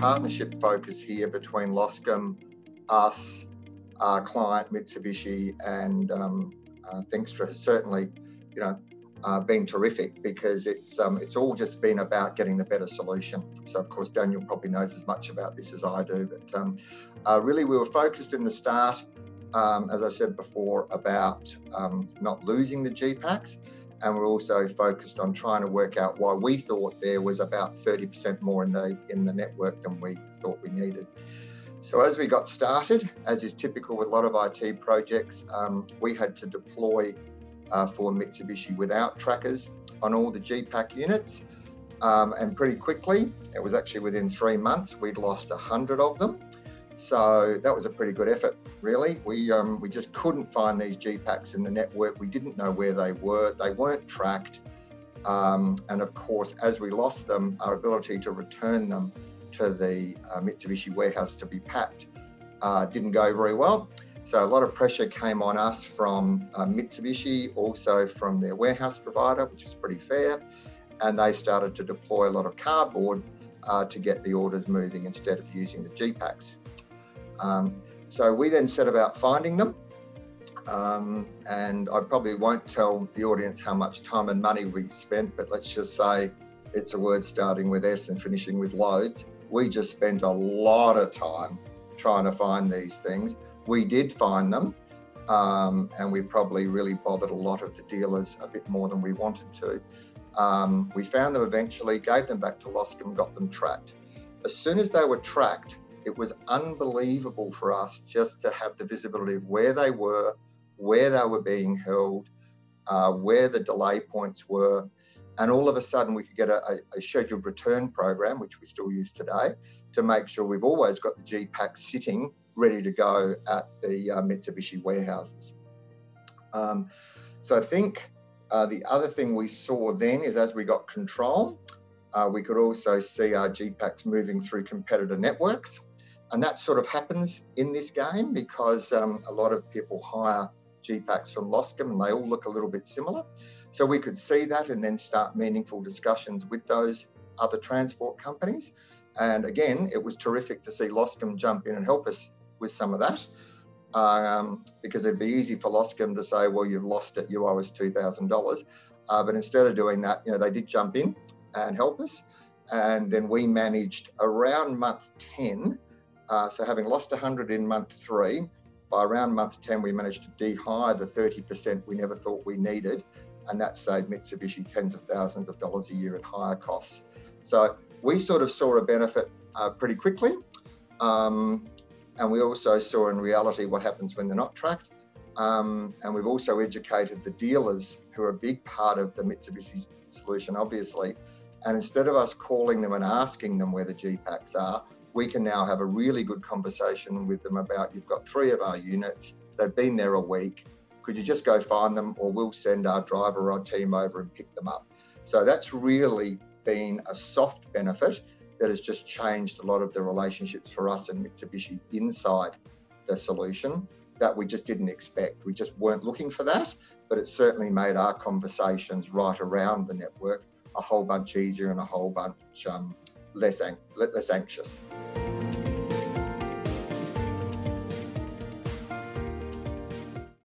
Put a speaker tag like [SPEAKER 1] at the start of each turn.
[SPEAKER 1] partnership focus here between Loscam, us, our client Mitsubishi, and Thinxtra has certainly, been terrific, because it's all just been about getting the better solution. So of course Daniel probably knows as much about this as I do, but really we were focused in the start, as I said before, about not losing the GPACs, and we're also focused on trying to work out why we thought there was about 30% more in the network than we thought we needed. So as we got started, as is typical with a lot of IT projects, we had to deploy for Mitsubishi without trackers on all the GPAC units, and pretty quickly, it was actually within 3 months, we'd lost 100 of them. So that was a pretty good effort, really. We just couldn't find these GPACs in the network. We didn't know where they weren't tracked. And of course, as we lost them, our ability to return them to the Mitsubishi warehouse to be packed didn't go very well. So a lot of pressure came on us from Mitsubishi, also from their warehouse provider, which was pretty fair. And they started to deploy a lot of cardboard to get the orders moving instead of using the GPACs. So we then set about finding them. And I probably won't tell the audience how much time and money we spent, but let's just say it's a word starting with S and finishing with loads. We just spent a lot of time trying to find these things. We did find them, and we probably really bothered a lot of the dealers a bit more than we wanted to. We found them eventually, gave them back to Loscam, got them tracked. As soon as they were tracked, it was unbelievable for us just to have the visibility of where they were being held, where the delay points were. And all of a sudden we could get a scheduled return program, which we still use today, to make sure we've always got the GPAC sitting ready to go at the Mitsubishi warehouses. So I think the other thing we saw then is, as we got control, we could also see our GPACs moving through competitor networks. And that sort of happens in this game because a lot of people hire GPACs from Loscam and they all look a little bit similar. So we could see that and then start meaningful discussions with those other transport companies. And again, it was terrific to see Loscam jump in and help us with some of that, because it'd be easy for Loscam to say, well, you've lost it, you owe us $2,000. But instead of doing that, they did jump in and help us. And then we managed around month 10, so having lost 100 in month 3, by around month 10, we managed to de-hire the 30% we never thought we needed. And that saved Mitsubishi tens of thousands of dollars a year at higher costs. So we sort of saw a benefit pretty quickly. And we also saw in reality what happens when they're not tracked. And we've also educated the dealers, who are a big part of the Mitsubishi solution, obviously. And instead of us calling them and asking them where the GPACs are, we can now have a really good conversation with them about, you've got 3 of our units, they've been there a week, could you just go find them, or we'll send our driver or our team over and pick them up. So that's really been a soft benefit that has just changed a lot of the relationships for us and Mitsubishi inside the solution that we just didn't expect. We just weren't looking for that, but it certainly made our conversations right around the network a whole bunch easier and a whole bunch less anxious.